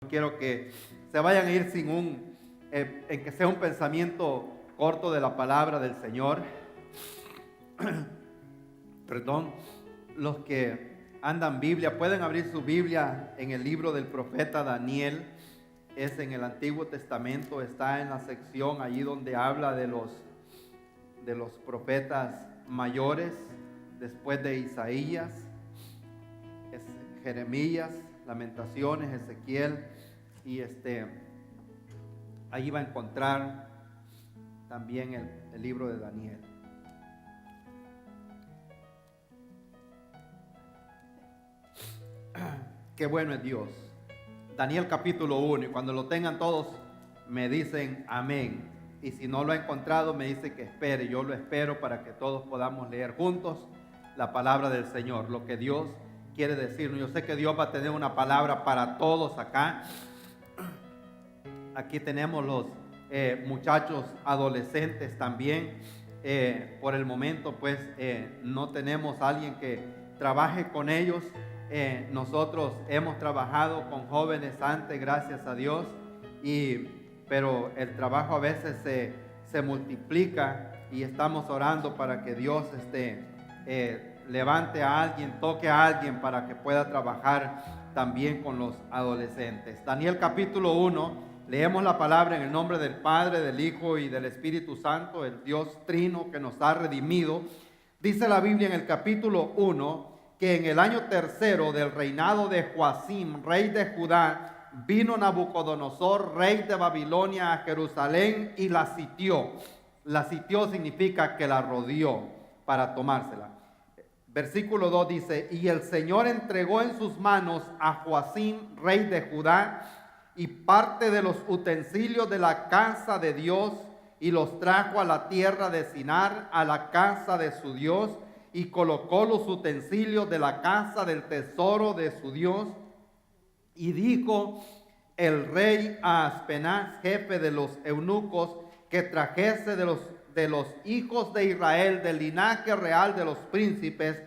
quiero que se vayan a ir sin en que sea un pensamiento corto de la palabra del Señor. Perdón, los que andan Biblia, pueden abrir su Biblia en el libro del profeta Daniel. Es en el Antiguo Testamento, está en la sección allí donde habla de los profetas mayores, después de Isaías, es Jeremías, Lamentaciones, Ezequiel, y ahí va a encontrar también el libro de Daniel. Qué bueno es Dios. Daniel capítulo 1, y cuando lo tengan todos me dicen amén. Y si no lo he encontrado me dice que espere. Yo lo espero para que todos podamos leer juntos la palabra del Señor, lo que Dios quiere decirnos. Yo sé que Dios va a tener una palabra para todos acá. Aquí tenemos los muchachos adolescentes también. Por el momento pues no tenemos a alguien que trabaje con ellos. Nosotros hemos trabajado con jóvenes antes, gracias a Dios, pero el trabajo a veces se multiplica y estamos orando para que Dios levante a alguien, toque a alguien para que pueda trabajar también con los adolescentes. Daniel capítulo 1, leemos la palabra en el nombre del Padre, del Hijo y del Espíritu Santo, el Dios Trino que nos ha redimido. Dice la Biblia en el capítulo 1 que en el año tercero del reinado de Joacim, rey de Judá, vino Nabucodonosor, rey de Babilonia, a Jerusalén y la sitió. La sitió significa que la rodeó para tomársela. Versículo 2 dice: y el Señor entregó en sus manos a Joacim, rey de Judá, y parte de los utensilios de la casa de Dios, y los trajo a la tierra de Sinar, a la casa de su Dios, y colocó los utensilios de la casa del tesoro de su Dios. Y dijo el rey a Aspenaz, jefe de los eunucos, que trajese de los hijos de Israel, del linaje real de los príncipes,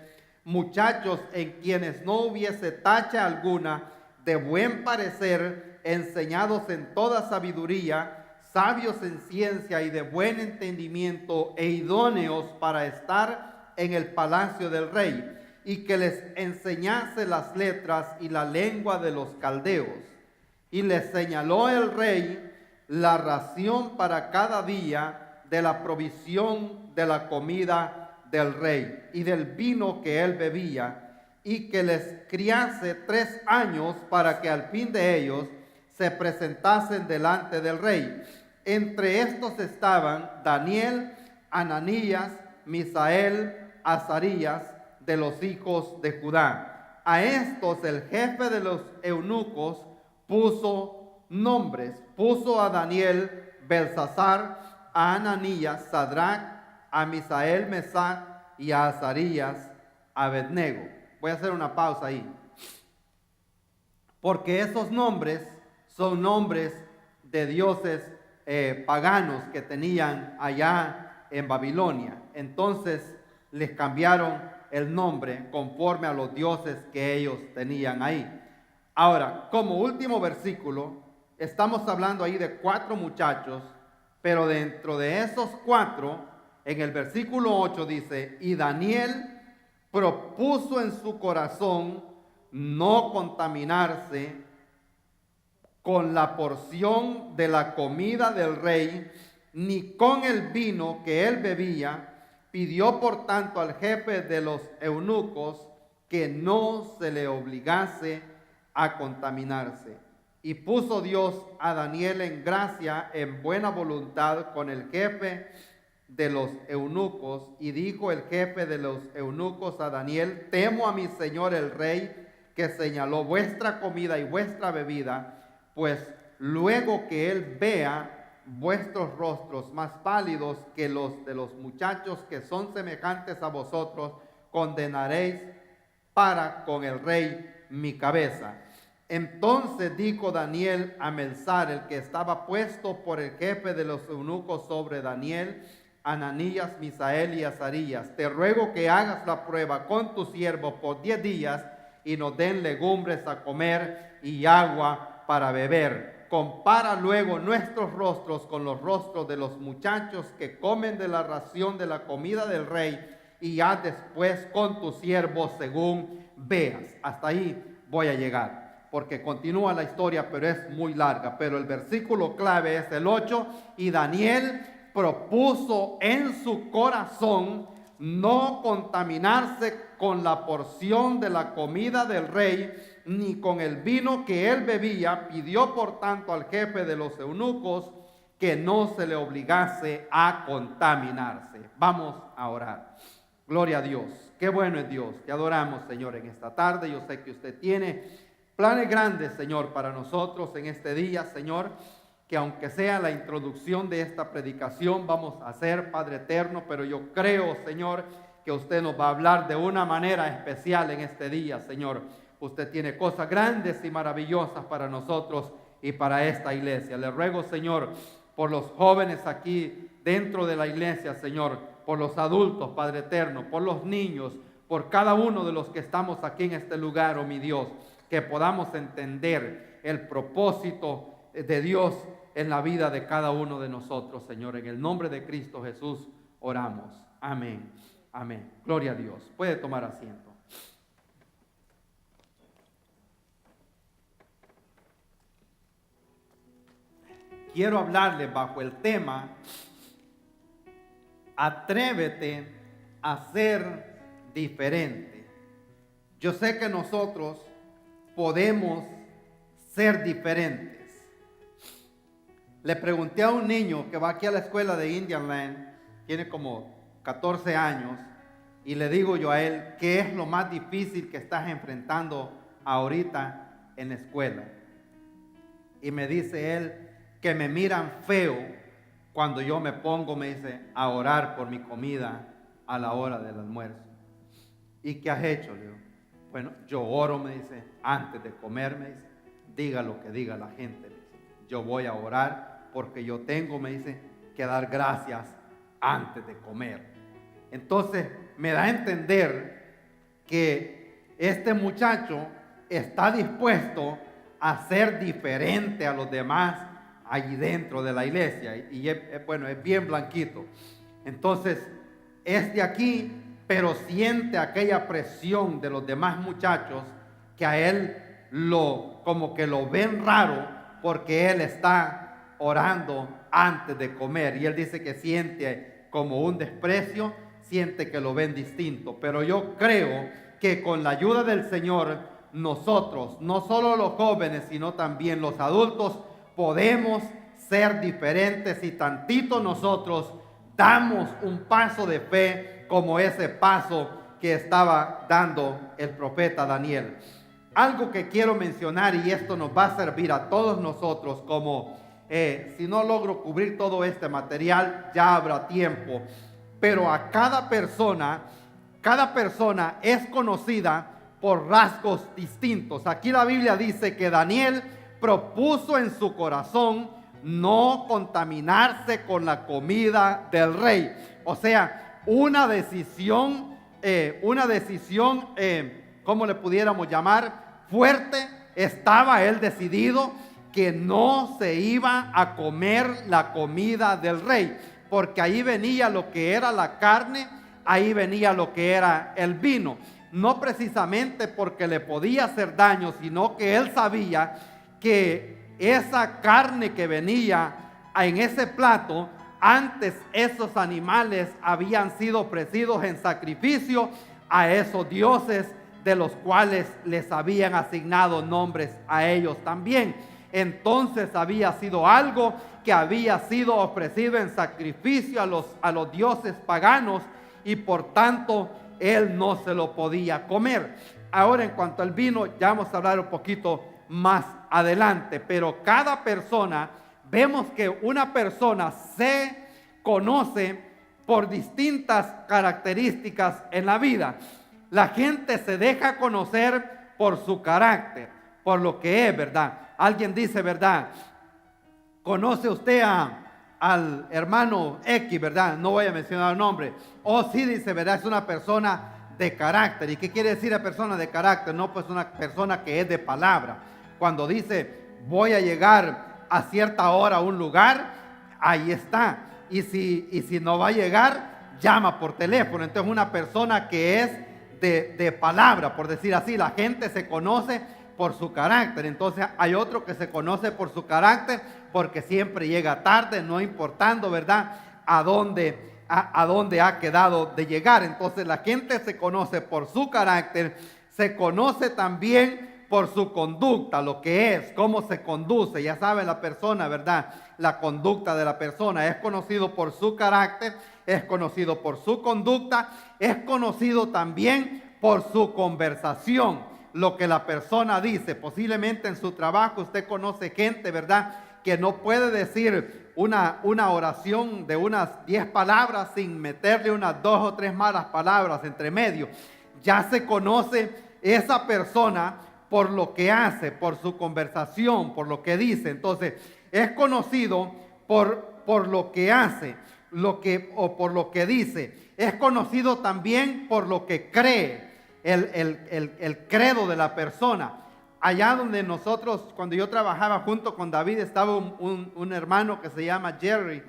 muchachos en quienes no hubiese tacha alguna, de buen parecer, enseñados en toda sabiduría, sabios en ciencia y de buen entendimiento, e idóneos para estar en el palacio del rey, y que les enseñase las letras y la lengua de los caldeos. Y les señaló el rey la ración para cada día de la provisión de la comida del rey y del vino que él bebía, y que les criase 3 años para que al fin de ellos se presentasen delante del rey. Entre estos estaban Daniel, Ananías, Misael, Azarías, de los hijos de Judá. A estos el jefe de los eunucos puso nombres. Puso a Daniel Belsasar, a Ananías Sadrach, a Misael Mesac y a Azarías Abednego. Voy a hacer una pausa ahí, porque esos nombres son nombres de dioses paganos que tenían allá en Babilonia. Entonces les cambiaron el nombre conforme a los dioses que ellos tenían ahí. Ahora, como último versículo, estamos hablando ahí de 4 muchachos, pero dentro de esos 4, en el versículo 8 dice: y Daniel propuso en su corazón no contaminarse con la porción de la comida del rey, ni con el vino que él bebía. Pidió por tanto al jefe de los eunucos que no se le obligase a contaminarse. Y puso Dios a Daniel en gracia, en buena voluntad con el jefe de los eunucos. Y dijo el jefe de los eunucos a Daniel: temo a mi señor el rey, que señaló vuestra comida y vuestra bebida, pues luego que él vea vuestros rostros más pálidos que los de los muchachos que son semejantes a vosotros, condenaréis para con el rey mi cabeza. Entonces dijo Daniel a Melsar, el que estaba puesto por el jefe de los eunucos sobre Daniel, Ananías, Misael y Azarías: te ruego que hagas la prueba con tu siervo por 10 días y nos den legumbres a comer y agua para beber. Compara luego nuestros rostros con los rostros de los muchachos que comen de la ración de la comida del rey, y haz después con tus siervos según veas. Hasta ahí voy a llegar, porque continúa la historia, pero es muy larga. Pero el versículo clave es el 8, y Daniel propuso en su corazón no contaminarse con la porción de la comida del rey, ni con el vino que él bebía. Pidió por tanto al jefe de los eunucos que no se le obligase a contaminarse. Vamos a orar. Gloria a Dios. Qué bueno es Dios. Te adoramos, Señor, en esta tarde. Yo sé que usted tiene planes grandes, Señor, para nosotros en este día, Señor, que aunque sea la introducción de esta predicación vamos a hacer, Padre eterno, pero yo creo, Señor, que usted nos va a hablar de una manera especial en este día, Señor. Usted tiene cosas grandes y maravillosas para nosotros y para esta iglesia. Le ruego, Señor, por los jóvenes aquí dentro de la iglesia, Señor, por los adultos, Padre eterno, por los niños, por cada uno de los que estamos aquí en este lugar, oh mi Dios, que podamos entender el propósito de Dios en la vida de cada uno de nosotros, Señor. En el nombre de Cristo Jesús oramos. Amén. Amén. Gloria a Dios. Puede tomar asiento. Quiero hablarle bajo el tema: atrévete a ser diferente. Yo sé que nosotros podemos ser diferentes. Le pregunté a un niño que va aquí a la escuela de Indian Land, tiene como 14 años, y le digo yo a él, ¿qué es lo más difícil que estás enfrentando ahorita en la escuela? Y me dice él, que me miran feo cuando yo me pongo, me dice, a orar por mi comida a la hora del almuerzo. ¿Y qué has hecho? Le digo, bueno, yo oro, me dice, antes de comer, me dice, diga lo que diga la gente, me dice, yo voy a orar porque yo tengo, me dice, que dar gracias antes de comer. Entonces me da a entender que este muchacho está dispuesto a ser diferente a los demás allí dentro de la iglesia, y bueno, es bien blanquito. Entonces es de aquí, pero siente aquella presión de los demás muchachos que a él como que lo ven raro porque él está orando antes de comer, y él dice que siente como un desprecio, siente que lo ven distinto. Pero yo creo que con la ayuda del Señor, nosotros, no solo los jóvenes, sino también los adultos, podemos ser diferentes, y tantito nosotros damos un paso de fe como ese paso que estaba dando el profeta Daniel. Algo que quiero mencionar, y esto nos va a servir a todos nosotros, como si no logro cubrir todo este material, ya habrá tiempo, pero a cada persona es conocida por rasgos distintos. Aquí la Biblia dice que Daniel propuso en su corazón no contaminarse con la comida del rey. O sea, una decisión, ¿cómo le pudiéramos llamar? Fuerte. Estaba él decidido que no se iba a comer la comida del rey, porque ahí venía lo que era la carne, ahí venía lo que era el vino. No precisamente porque le podía hacer daño, sino que él sabía que esa carne que venía en ese plato, antes esos animales habían sido ofrecidos en sacrificio a esos dioses, de los cuales les habían asignado nombres a ellos también. Entonces había sido algo que había sido ofrecido en sacrificio a los dioses paganos, y por tanto él no se lo podía comer. Ahora, en cuanto al vino, ya vamos a hablar un poquito más adelante, pero cada persona, vemos que una persona se conoce por distintas características en la vida. La gente se deja conocer por su carácter, por lo que es, ¿verdad? Alguien dice, ¿verdad? ¿Conoce usted al hermano X, verdad? No voy a mencionar el nombre. O sí, dice, ¿verdad? Es una persona de carácter. ¿Y qué quiere decir la persona de carácter? No, pues una persona que es de palabra. Cuando dice, voy a llegar a cierta hora a un lugar, ahí está. Y si no va a llegar, llama por teléfono. Entonces una persona que es de palabra, por decir así, la gente se conoce por su carácter. Entonces hay otro que se conoce por su carácter porque siempre llega tarde, no importando, ¿verdad?, a dónde ha quedado de llegar. Entonces la gente se conoce por su carácter, se conoce también por su conducta, lo que es, cómo se conduce. Ya sabe la persona, ¿verdad?, la conducta de la persona. Es conocido por su carácter, es conocido por su conducta, es conocido también por su conversación, lo que la persona dice. Posiblemente en su trabajo usted conoce gente, ¿verdad?, que no puede decir una oración de unas 10 palabras sin meterle unas 2 o 3 malas palabras entre medio. Ya se conoce esa persona por lo que hace, por su conversación, por lo que dice. Entonces, es conocido por lo que hace, o por lo que dice. Es conocido también por lo que cree, el credo de la persona. Allá donde nosotros, cuando yo trabajaba junto con David, estaba un hermano que se llama Jerry,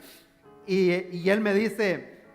y él me dice,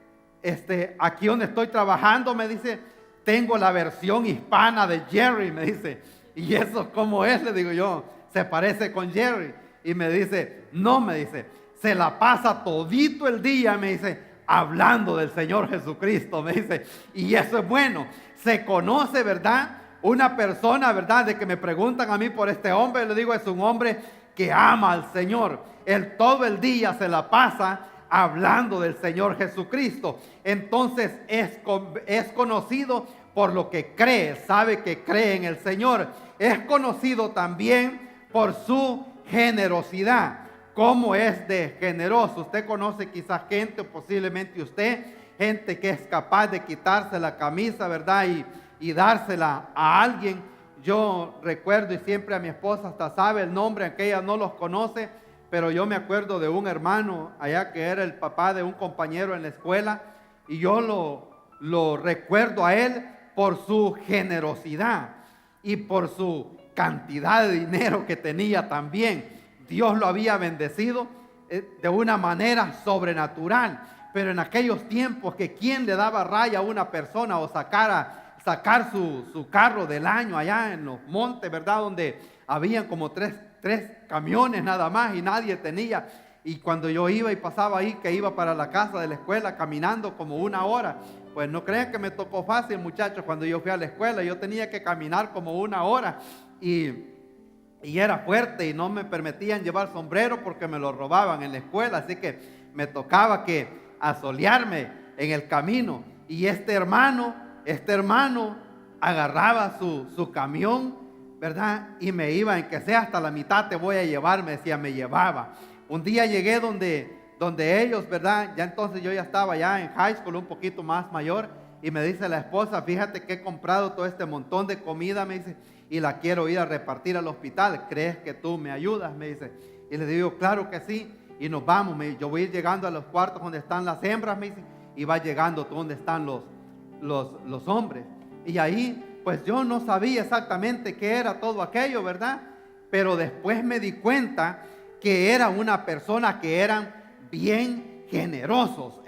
aquí donde estoy trabajando, me dice, tengo la versión hispana de Jerry, me dice. ¿Y eso cómo es? Le digo yo, se parece con Jerry. Y me dice, no, me dice, se la pasa todito el día, me dice, hablando del Señor Jesucristo, me dice. Y eso es bueno, se conoce, ¿verdad?, una persona, ¿verdad?, de que me preguntan a mí por este hombre, le digo, es un hombre que ama al Señor. Él todo el día se la pasa hablando del Señor Jesucristo. Entonces es conocido por lo que cree, sabe que cree en el Señor. Es conocido también por su generosidad. ¿Cómo es de generoso? Usted conoce quizás gente, o posiblemente usted, gente que es capaz de quitarse la camisa, ¿verdad?, y dársela a alguien. Yo recuerdo, y siempre a mi esposa hasta sabe el nombre, aunque ella no los conoce, pero yo me acuerdo de un hermano allá que era el papá de un compañero en la escuela, y yo lo recuerdo a él por su generosidad y por su cantidad de dinero que tenía también. Dios lo había bendecido de una manera sobrenatural, pero en aquellos tiempos que quién le daba raya a una persona o sacar su carro del año allá en los montes, ¿verdad?, donde habían como tres camiones nada más y nadie tenía. Y cuando yo iba y pasaba ahí, que iba para la casa de la escuela caminando como 1 hora, pues no crean que me tocó fácil, muchachos. Cuando yo fui a la escuela yo tenía que caminar como 1 hora y era fuerte y no me permitían llevar sombrero porque me lo robaban en la escuela, así que me tocaba que asolearme en el camino. Y este hermano agarraba su camión, ¿verdad?, y me iba, en que sea hasta la mitad te voy a llevar, me decía, me llevaba. Un día llegué donde ellos, ¿verdad?, ya entonces yo ya estaba ya en high school, un poquito más mayor, y me dice la esposa, fíjate que he comprado todo este montón de comida, me dice, y la quiero ir a repartir al hospital, ¿crees que tú me ayudas?, me dice. Y le digo, claro que sí, y nos vamos. Yo voy a ir llegando a los cuartos donde están las hembras, me dice, y va llegando donde están los hombres. Y ahí pues yo no sabía exactamente qué era todo aquello, ¿verdad? Pero después me di cuenta que era una persona que eran bien generosos,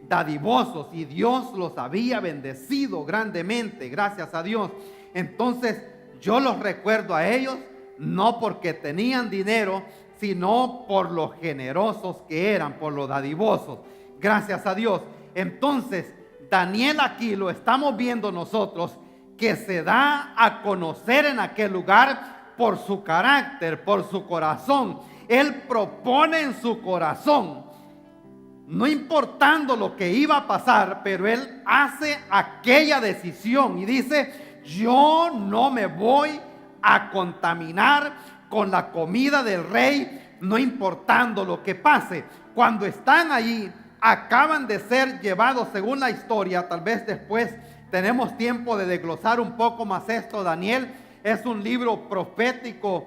dadivosos, y Dios los había bendecido grandemente, gracias a Dios. Entonces yo los recuerdo a ellos no porque tenían dinero, sino por lo generosos que eran, por lo dadivosos, gracias a Dios. Entonces Daniel aquí lo estamos viendo nosotros, que se da a conocer en aquel lugar por su carácter, por su corazón. Él propone en su corazón, no importando lo que iba a pasar, pero él hace aquella decisión y dice, yo no me voy a contaminar con la comida del rey, no importando lo que pase. Cuando están allí, acaban de ser llevados, según la historia, tal vez después tenemos tiempo de desglosar un poco más esto. Daniel es un libro profético,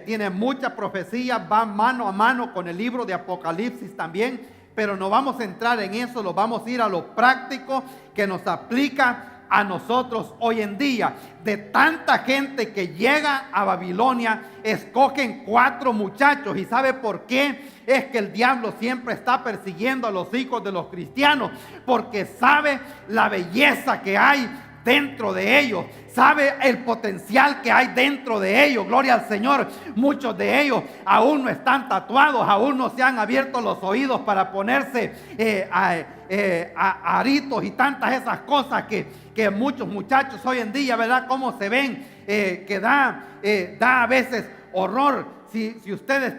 tiene mucha profecía, va mano a mano con el libro de Apocalipsis también, pero no vamos a entrar en eso, lo vamos a ir a lo práctico que nos aplica a nosotros hoy en día. De tanta gente que llega a Babilonia, escogen 4 muchachos. ¿Y sabe por qué? Es que el diablo siempre está persiguiendo a los hijos de los cristianos, porque sabe la belleza que hay dentro de ellos, sabe el potencial que hay dentro de ellos. Gloria al Señor. Muchos de ellos aún no están tatuados, aún no se han abierto los oídos para ponerse aritos y tantas esas cosas que muchos muchachos hoy en día, ¿verdad? Cómo se ven, que da a veces horror. Si ustedes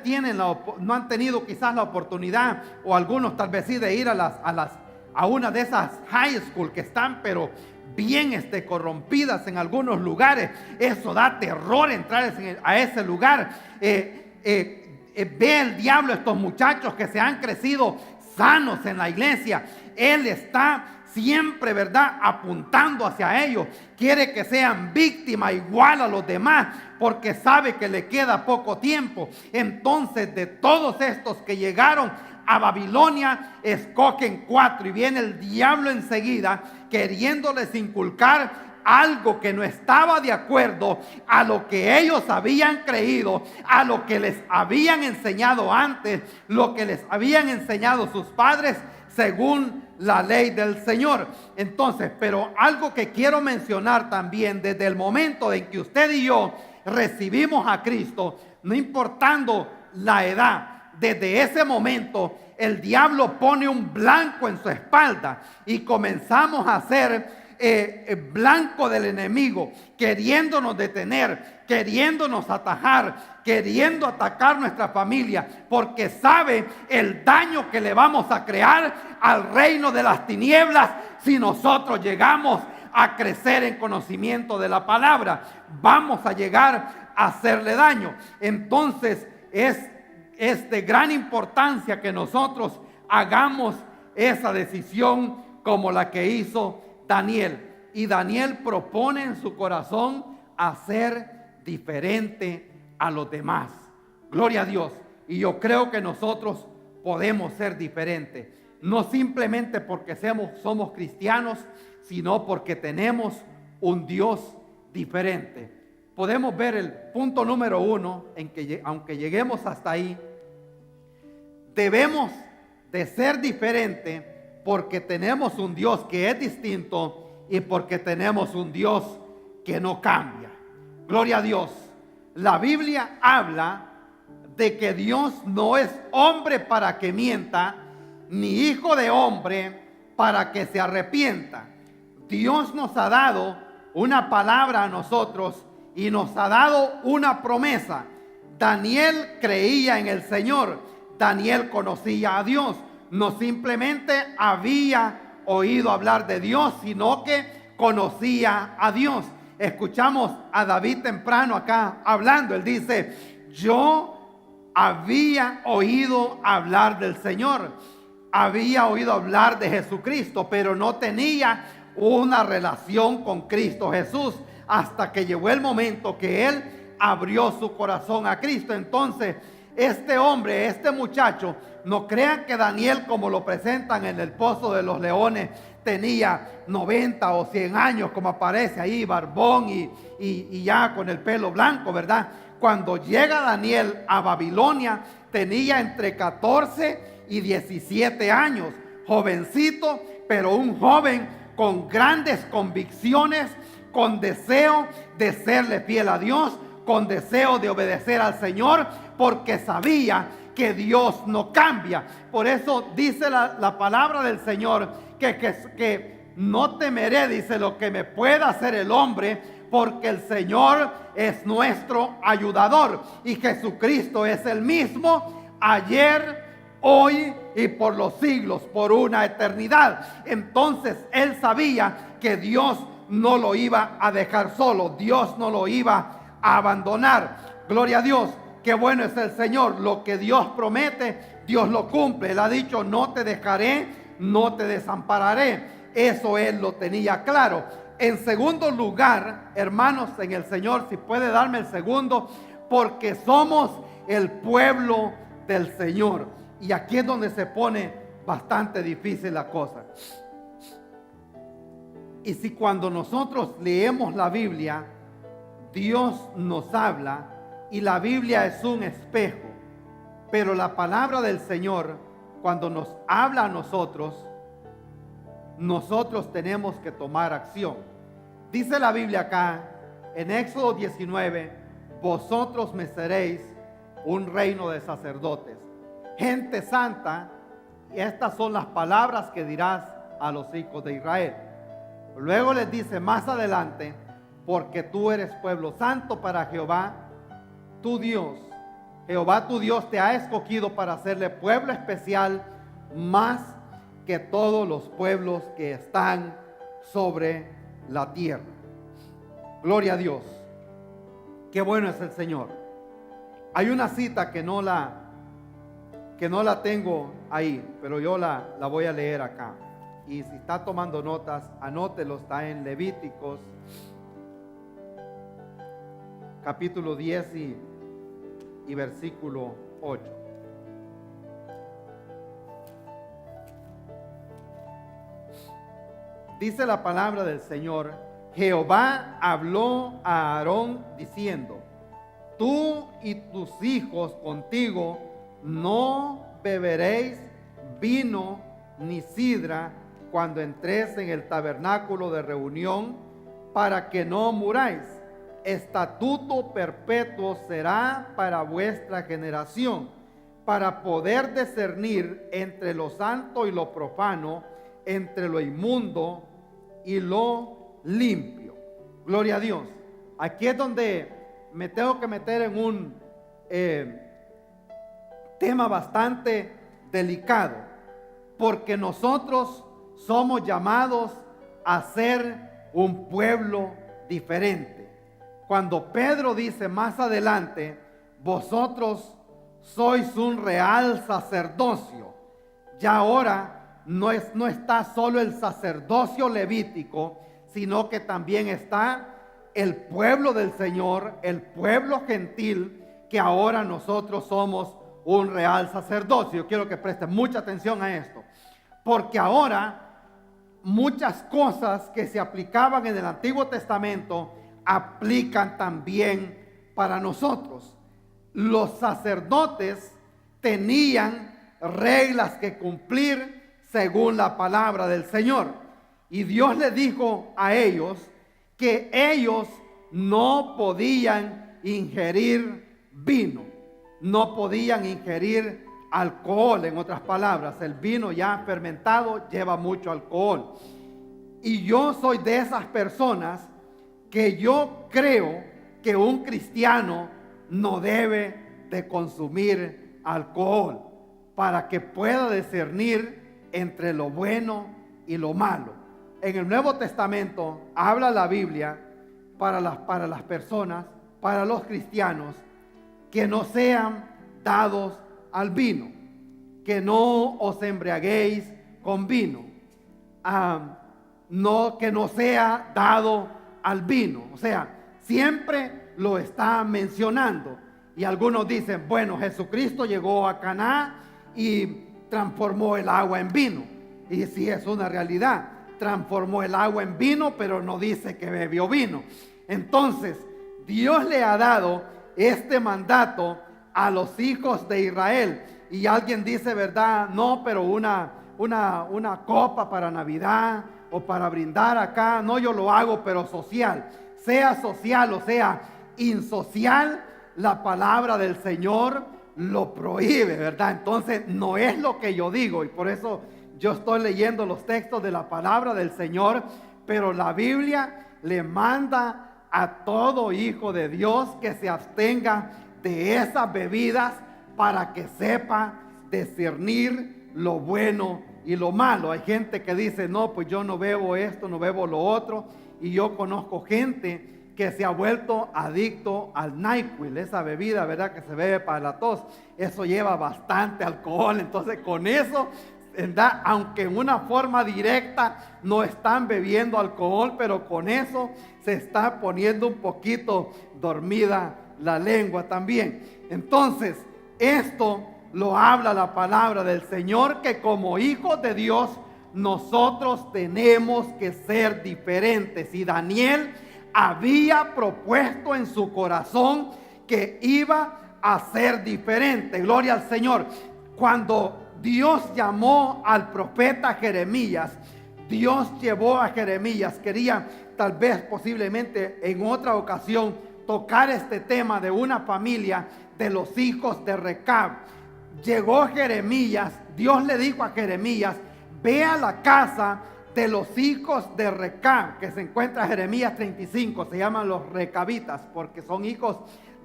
no han tenido quizás la oportunidad, o algunos tal vez sí, de ir a una de esas high school que están pero bien corrompidas en algunos lugares, eso da terror entrar a ese lugar. Ve el diablo estos muchachos que se han crecido sanos en la iglesia. Él está siempre, ¿verdad?, apuntando hacia ellos. Quiere que sean víctimas igual a los demás, porque sabe que le queda poco tiempo. Entonces, de todos estos que llegaron a Babilonia, escogen 4, y viene el diablo enseguida queriéndoles inculcar algo que no estaba de acuerdo a lo que ellos habían creído, a lo que les habían enseñado antes, lo que les habían enseñado sus padres según la ley del Señor. Entonces, pero algo que quiero mencionar también, desde el momento en que usted y yo recibimos a Cristo, no importando la edad, desde ese momento el diablo pone un blanco en su espalda y comenzamos a ser blanco del enemigo, queriéndonos detener, queriéndonos atajar, queriendo atacar nuestra familia, porque sabe el daño que le vamos a crear al reino de las tinieblas si nosotros llegamos a crecer en conocimiento de la palabra. Vamos a llegar a hacerle daño. Entonces es de gran importancia que nosotros hagamos esa decisión como la que hizo Daniel. Y Daniel propone en su corazón hacer diferente a los demás. Gloria a Dios. Y yo creo que nosotros podemos ser diferentes, no simplemente porque somos cristianos, sino porque tenemos un Dios diferente. Podemos ver el punto número 1, en que aunque lleguemos hasta ahí, debemos de ser diferentes porque tenemos un Dios que es distinto y porque tenemos un Dios que no cambia. Gloria a Dios. La Biblia habla de que Dios no es hombre para que mienta, ni hijo de hombre para que se arrepienta. Dios nos ha dado una palabra a nosotros y nos ha dado una promesa. Daniel creía en el Señor. Daniel conocía a Dios. No simplemente había oído hablar de Dios, sino que conocía a Dios. Escuchamos a David temprano acá hablando. Él dice: yo había oído hablar del Señor, había oído hablar de Jesucristo, pero no tenía una relación con Cristo Jesús, hasta que llegó el momento que él abrió su corazón a Cristo. Entonces, este hombre, este muchacho, no crean que Daniel, como lo presentan en el Pozo de los Leones, tenía 90 o 100 años, como aparece ahí, barbón y ya con el pelo blanco, ¿verdad? Cuando llega Daniel a Babilonia, tenía entre 14 y 17 años, jovencito, pero un joven con grandes convicciones, con deseo de serle fiel a Dios, con deseo de obedecer al Señor, porque sabía que Dios no cambia. Por eso dice la palabra del Señor que no temeré, dice, lo que me pueda hacer el hombre, porque el Señor es nuestro ayudador y Jesucristo es el mismo ayer, hoy y por los siglos, por una eternidad. Entonces él sabía que Dios no lo iba a dejar solo, Dios no lo iba a abandonar. Gloria a Dios. Qué bueno es el Señor. Lo que Dios promete, Dios lo cumple. Él ha dicho: no te dejaré, no te desampararé. Eso él lo tenía claro. En segundo lugar, hermanos en el Señor, si puede darme el segundo, porque somos el pueblo del Señor. Y aquí es donde se pone bastante difícil la cosa. Y si cuando nosotros leemos la Biblia, Dios nos habla y la Biblia es un espejo, pero la palabra del Señor, cuando nos habla a nosotros tenemos que tomar acción. Dice la Biblia acá, en Éxodo 19, vosotros me seréis un reino de sacerdotes, gente santa, y estas son las palabras que dirás a los hijos de Israel. Luego les dice más adelante, porque tú eres pueblo santo para Jehová, tu Dios. Jehová tu Dios te ha escogido para hacerle pueblo especial, más que todos los pueblos que están sobre la tierra. Gloria a Dios. Qué bueno es el Señor. Hay una cita que no la tengo ahí, pero yo la voy a leer acá. Y si está tomando notas, anótelo, está en Levíticos, capítulo 10 y versículo 8. Dice la palabra del Señor: Jehová habló a Aarón diciendo: tú y tus hijos contigo no beberéis vino ni sidra cuando entréis en el tabernáculo de reunión, para que no muráis. Estatuto perpetuo será para vuestra generación, para poder discernir entre lo santo y lo profano, entre lo inmundo y lo limpio. Gloria a Dios. Aquí es donde me tengo que meter en un tema bastante delicado, porque nosotros somos llamados a ser un pueblo diferente. Cuando Pedro dice más adelante, vosotros sois un real sacerdocio, ya ahora no está solo el sacerdocio levítico, sino que también está el pueblo del Señor, el pueblo gentil, que ahora nosotros somos un real sacerdocio. Yo quiero que presten mucha atención a esto, porque ahora muchas cosas que se aplicaban en el Antiguo Testamento aplican también para nosotros. Los sacerdotes tenían reglas que cumplir según la palabra del Señor, y Dios les dijo a ellos que ellos no podían ingerir vino, no podían ingerir alcohol. En otras palabras, el vino ya fermentado lleva mucho alcohol. Y yo soy de esas personas que yo creo que un cristiano no debe de consumir alcohol, para que pueda discernir entre lo bueno y lo malo. En el Nuevo Testamento habla la Biblia para las personas, para los cristianos, que no sean dados al vino, que no os embriaguéis con vino, que no sea dado al vino. O sea, siempre lo está mencionando. Y algunos dicen, bueno, Jesucristo llegó a Caná y transformó el agua en vino. Y sí, es una realidad, transformó el agua en vino, pero no dice que bebió vino. Entonces, Dios le ha dado este mandato a los hijos de Israel. Y alguien dice, ¿verdad? No, pero una copa para Navidad o para brindar acá. No, yo lo hago, pero social. Sea social o sea insocial, la palabra del Señor lo prohíbe, ¿verdad? Entonces, no es lo que yo digo, y por eso yo estoy leyendo los textos de la palabra del Señor, pero la Biblia le manda a todo hijo de Dios que se abstenga de esas bebidas, para que sepa discernir lo bueno y lo malo. Hay gente que dice, no, pues yo no bebo esto, no bebo lo otro, y yo conozco gente que se ha vuelto adicto al NyQuil, esa bebida, ¿verdad?, que se bebe para la tos. Eso lleva bastante alcohol. Entonces, con eso, ¿verdad?, aunque en una forma directa no están bebiendo alcohol, pero con eso se está poniendo un poquito dormida la lengua también. Entonces, esto lo habla la palabra del Señor, que como hijos de Dios nosotros tenemos que ser diferentes. Y Daniel había propuesto en su corazón que iba a ser diferente. Gloria al Señor. Cuando Dios llamó al profeta Jeremías, Dios llevó a Jeremías, quería tal vez posiblemente en otra ocasión tocar este tema de una familia de los hijos de Recab. Llegó Jeremías, Dios le dijo a Jeremías: ve a la casa de los hijos de Recab, que se encuentra en Jeremías 35, se llaman los recabitas porque son hijos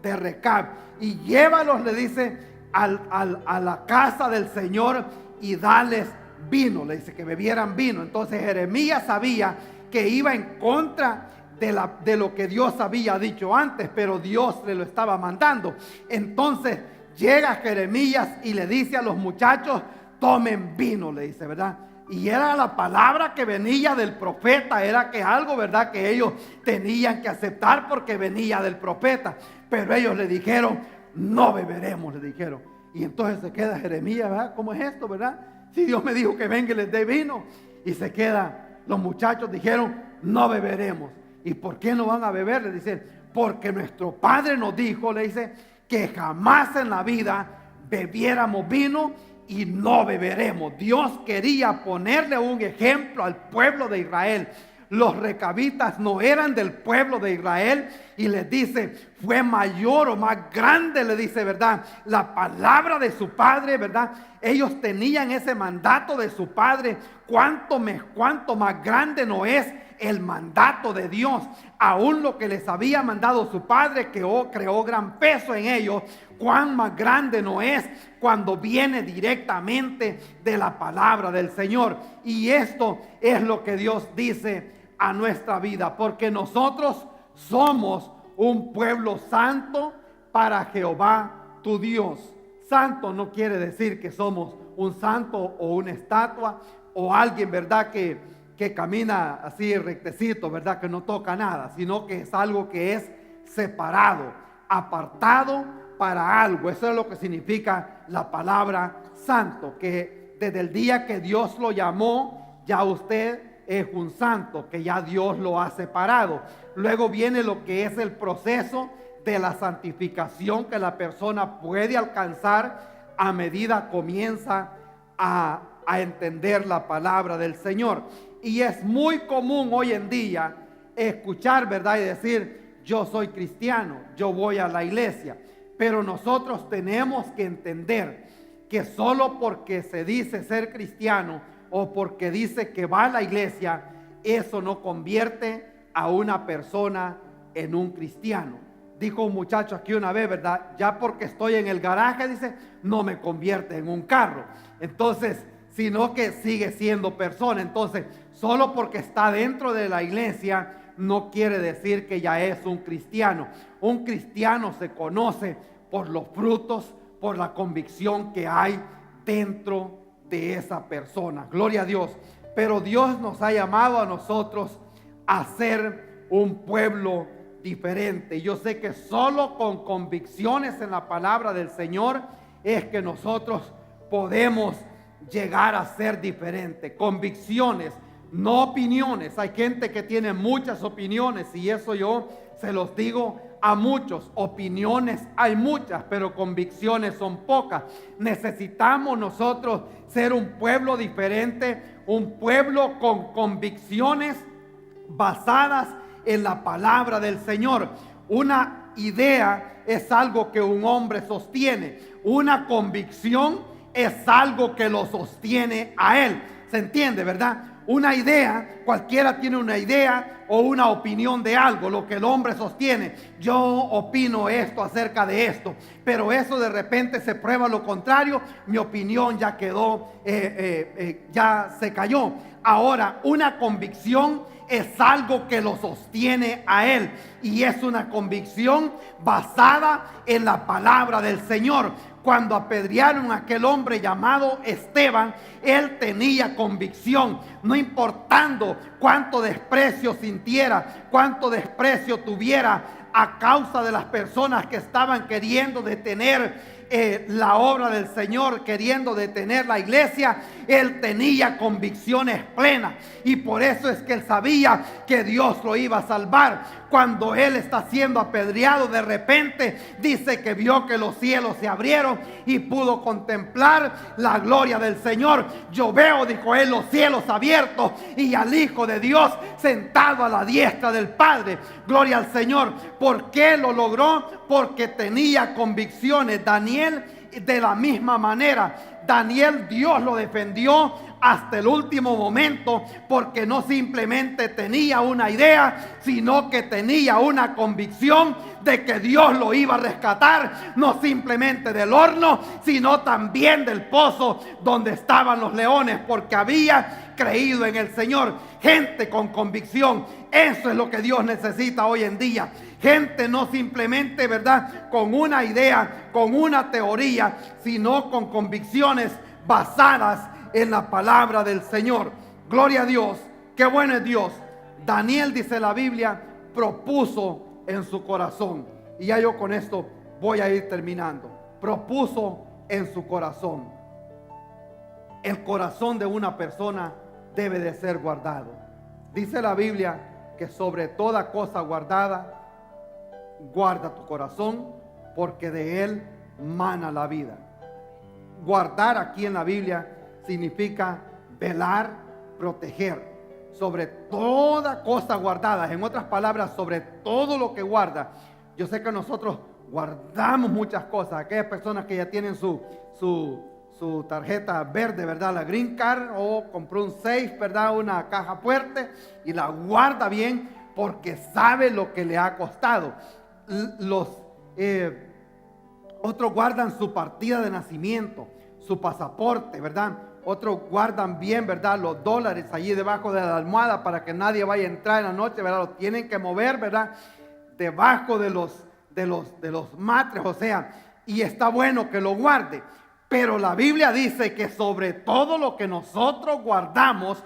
de Recab, y llévalos, le dice, a la casa del Señor y dales vino, le dice que bebieran vino. Entonces Jeremías sabía que iba en contra de lo que Dios había dicho antes, pero Dios le lo estaba mandando. Entonces llega Jeremías y le dice a los muchachos: tomen vino, le dice, ¿verdad? Y era la palabra que venía del profeta, era que algo, ¿verdad?, que ellos tenían que aceptar porque venía del profeta. Pero ellos le dijeron: no beberemos, le dijeron. Y entonces se queda Jeremías, ¿verdad? ¿Cómo es esto, verdad? Si Dios me dijo que venga y les dé vino. Y se queda, los muchachos dijeron: no beberemos. ¿Y por qué no van a beber? Le dicen: porque nuestro padre nos dijo, le dice, que jamás en la vida bebiéramos vino y no beberemos. Dios quería ponerle un ejemplo al pueblo de Israel. Los recabitas no eran del pueblo de Israel, y les dice: fue mayor o más grande, le dice, ¿verdad?, la palabra de su padre, ¿verdad? Ellos tenían ese mandato de su padre. Cuánto más grande no es el mandato de Dios. Aún lo que les había mandado su padre creó gran peso en ellos. Cuán más grande no es cuando viene directamente de la palabra del Señor. Y esto es lo que Dios dice a nuestra vida, porque nosotros somos un pueblo santo para Jehová tu Dios. Santo no quiere decir que somos un santo o una estatua o alguien, ¿verdad?, que camina así rectecito, ¿verdad?, que no toca nada, sino que es algo que es separado, apartado para algo. Eso es lo que significa la palabra santo, que desde el día que Dios lo llamó, ya usted es un santo, que ya Dios lo ha separado. Luego viene lo que es el proceso de la santificación que la persona puede alcanzar a medida comienza a entender la palabra del Señor. Y es muy común hoy en día escuchar, ¿verdad?, y decir: yo soy cristiano, yo voy a la iglesia. Pero nosotros tenemos que entender que solo porque se dice ser cristiano o porque dice que va a la iglesia, eso no convierte a una persona en un cristiano. Dijo un muchacho aquí una vez, ¿verdad? Ya porque estoy en el garaje, dice, no me convierte en un carro. Entonces, sino que sigue siendo persona. Entonces, solo porque está dentro de la iglesia no quiere decir que ya es un cristiano. Un cristiano se conoce por los frutos, por la convicción que hay dentro de esa persona. Gloria a Dios. Pero Dios nos ha llamado a nosotros a ser un pueblo diferente. Yo sé que solo con convicciones en la palabra del Señor es que nosotros podemos llegar a ser diferente. Convicciones, no opiniones. Hay gente que tiene muchas opiniones, y eso yo se los digo a muchos. Opiniones hay muchas, pero convicciones son pocas. Necesitamos nosotros ser un pueblo diferente, un pueblo con convicciones basadas en la palabra del Señor. Una idea es algo que un hombre sostiene. Una convicción es algo que lo sostiene a él. ¿Se entiende, verdad? Una idea, cualquiera tiene una idea o una opinión de algo, lo que el hombre sostiene. Yo opino esto acerca de esto, pero eso de repente se prueba lo contrario, mi opinión ya quedó, ya se cayó. Ahora, una convicción es algo que lo sostiene a él, y es una convicción basada en la palabra del Señor. Cuando apedrearon a aquel hombre llamado Esteban, él tenía convicción, no importando cuánto desprecio sintiera, cuánto desprecio tuviera a causa de las personas que estaban queriendo detener la obra del Señor, queriendo detener la iglesia, él tenía convicciones plenas, y por eso es que él sabía que Dios lo iba a salvar. Cuando él está siendo apedreado, de repente dice que vio que los cielos se abrieron y pudo contemplar la gloria del Señor. Yo veo, dijo él, los cielos abiertos y al Hijo de Dios sentado a la diestra del Padre. Gloria al Señor. ¿Por qué lo logró? Porque tenía convicciones. Daniel, de la misma manera, Daniel, Dios lo defendió hasta el último momento, porque no simplemente tenía una idea, sino que tenía una convicción de que Dios lo iba a rescatar, no simplemente del horno, sino también del pozo donde estaban los leones, porque había creído en el Señor. Gente con convicción, eso es lo que Dios necesita hoy en día. Gente no simplemente, ¿verdad?, con una idea, con una teoría, sino con convicciones basadas en la palabra del Señor. Gloria a Dios, qué bueno es Dios. Daniel, dice la Biblia, propuso en su corazón. Y ya yo con esto voy a ir terminando. Propuso en su corazón. El corazón de una persona debe de ser guardado. Dice la Biblia que sobre toda cosa guardada, guarda tu corazón, porque de él mana la vida. Guardar aquí en la Biblia significa velar, proteger. Sobre toda cosa guardada, en otras palabras, sobre todo lo que guarda. Yo sé que nosotros guardamos muchas cosas. Aquellas personas que ya tienen su tarjeta verde, ¿verdad?, la Green Card, o compró un safe, ¿verdad?, una caja fuerte, y la guarda bien porque sabe lo que le ha costado. Otros guardan su partida de nacimiento, su pasaporte, ¿verdad? Otros guardan bien, ¿verdad?, los dólares allí debajo de la almohada para que nadie vaya a entrar en la noche, ¿verdad? Los tienen que mover, ¿verdad?, debajo de los matres, o sea, y está bueno que lo guarde. Pero la Biblia dice que sobre todo lo que nosotros guardamos,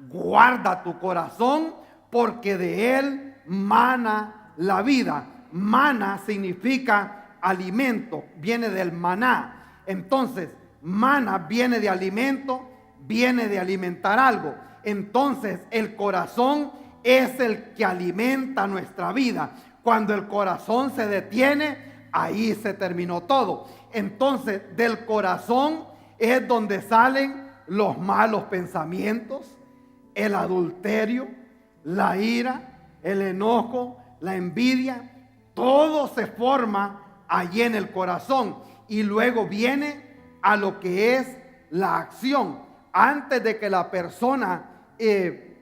guarda tu corazón, porque de él mana la vida. Mana significa alimento, viene del maná. Entonces, mana viene de alimento, viene de alimentar algo. Entonces, el corazón es el que alimenta nuestra vida. Cuando el corazón se detiene, ahí se terminó todo. Entonces, del corazón es donde salen los malos pensamientos, el adulterio, la ira, el enojo, la envidia. Todo se forma allí en el corazón, y luego viene a lo que es la acción. Antes de que la persona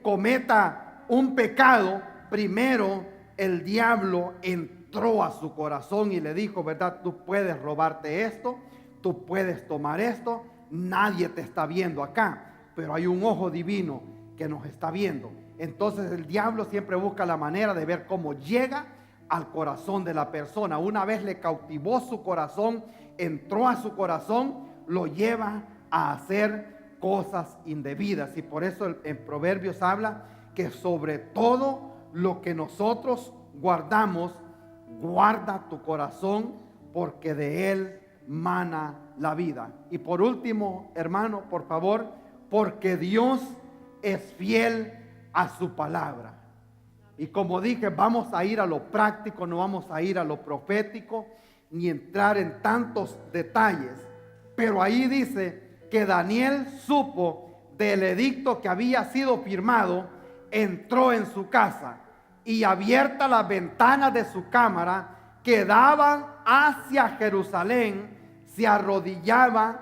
cometa un pecado, primero el diablo entró a su corazón y le dijo, ¿verdad?, tú puedes robarte esto, tú puedes tomar esto, nadie te está viendo acá, pero hay un ojo divino que nos está viendo. Entonces el diablo siempre busca la manera de ver cómo llega al corazón de la persona. Una vez le cautivó su corazón, entró a su corazón, lo lleva a hacer cosas indebidas. Y por eso en Proverbios habla que sobre todo lo que nosotros guardamos, guarda tu corazón, porque de él mana la vida. Y por último, hermano, por favor, porque Dios es fiel a su palabra. Y como dije, vamos a ir a lo práctico, no vamos a ir a lo profético, ni entrar en tantos detalles. Pero ahí dice que Daniel supo del edicto que había sido firmado, entró en su casa, y abiertas las ventanas de su cámara que daban hacia Jerusalén, se arrodillaba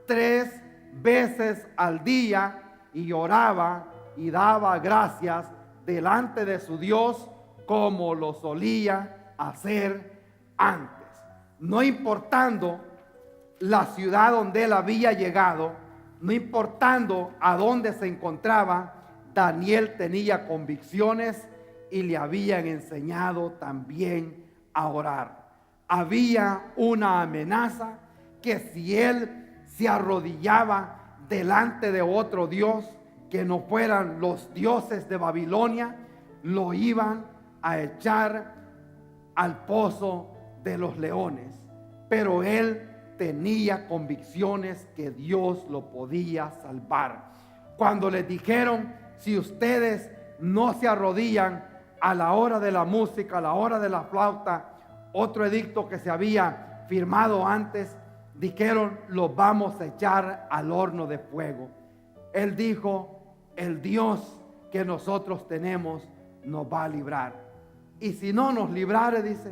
3 veces al día y oraba y daba gracias delante de su Dios, como lo solía hacer antes. No importando la ciudad donde él había llegado, no importando a dónde se encontraba, Daniel tenía convicciones y le habían enseñado también a orar. Había una amenaza que si él se arrodillaba delante de otro Dios que no fueran los dioses de Babilonia, lo iban a echar al pozo de los leones. Pero él tenía convicciones que Dios lo podía salvar. Cuando les dijeron, si ustedes no se arrodillan a la hora de la música, a la hora de la flauta, otro edicto que se había firmado antes, dijeron, los vamos a echar al horno de fuego. Él dijo, el Dios que nosotros tenemos nos va a librar. Y si no nos librare, dice,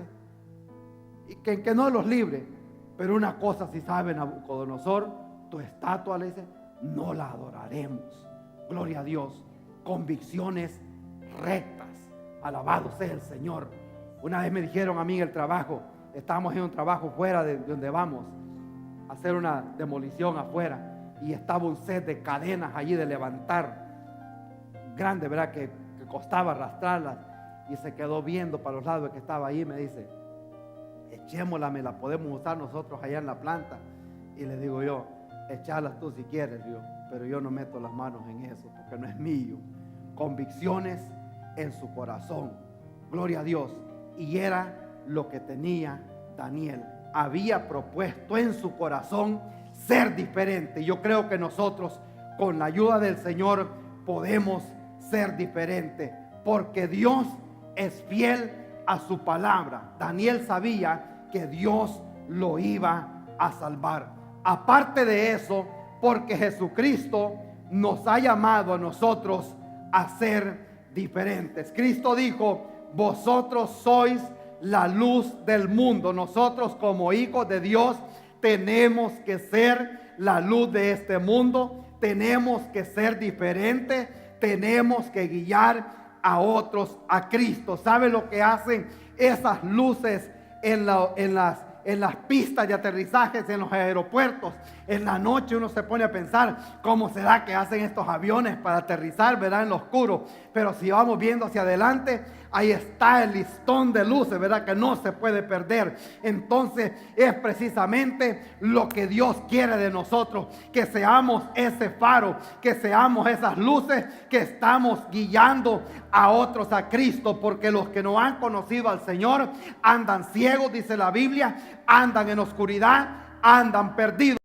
que no los libre. Pero una cosa si sabe Nabucodonosor, tu estatua, le dice, no la adoraremos. Gloria a Dios. Convicciones rectas. Alabado sea el Señor. Una vez me dijeron a mí en el trabajo, estábamos en un trabajo fuera de donde vamos a hacer una demolición afuera, y estaba un set de cadenas allí de levantar, grande, ¿verdad? Que costaba arrastrarlas, y se quedó viendo para los lados que estaba ahí y me dice, echémosla, me la podemos usar nosotros allá en la planta. Y le digo yo, echarlas tú si quieres, yo, pero yo no meto las manos en eso porque no es mío. Convicciones en su corazón, gloria a Dios. Y era lo que tenía Daniel. Había propuesto en su corazón ser diferente. Yo creo que nosotros, con la ayuda del Señor, podemos ser diferentes, porque Dios es fiel a su palabra. Daniel sabía que Dios lo iba a salvar. Aparte de eso, porque Jesucristo nos ha llamado a nosotros a ser diferentes. Cristo dijo, vosotros sois la luz del mundo. Nosotros como hijos de Dios tenemos que ser la luz de este mundo. Tenemos que ser diferentes. Tenemos que guiar a otros a Cristo. ¿Sabe lo que hacen esas luces en las pistas de aterrizajes, en los aeropuertos? En la noche uno se pone a pensar, ¿cómo será que hacen estos aviones para aterrizar, verdad, en lo oscuro? Pero si vamos viendo hacia adelante, ahí está el listón de luces, verdad, que no se puede perder. Entonces es precisamente lo que Dios quiere de nosotros, que seamos ese faro, que seamos esas luces que estamos guiando a otros a Cristo, porque los que no han conocido al Señor andan ciegos, dice la Biblia, andan en oscuridad, andan perdidos.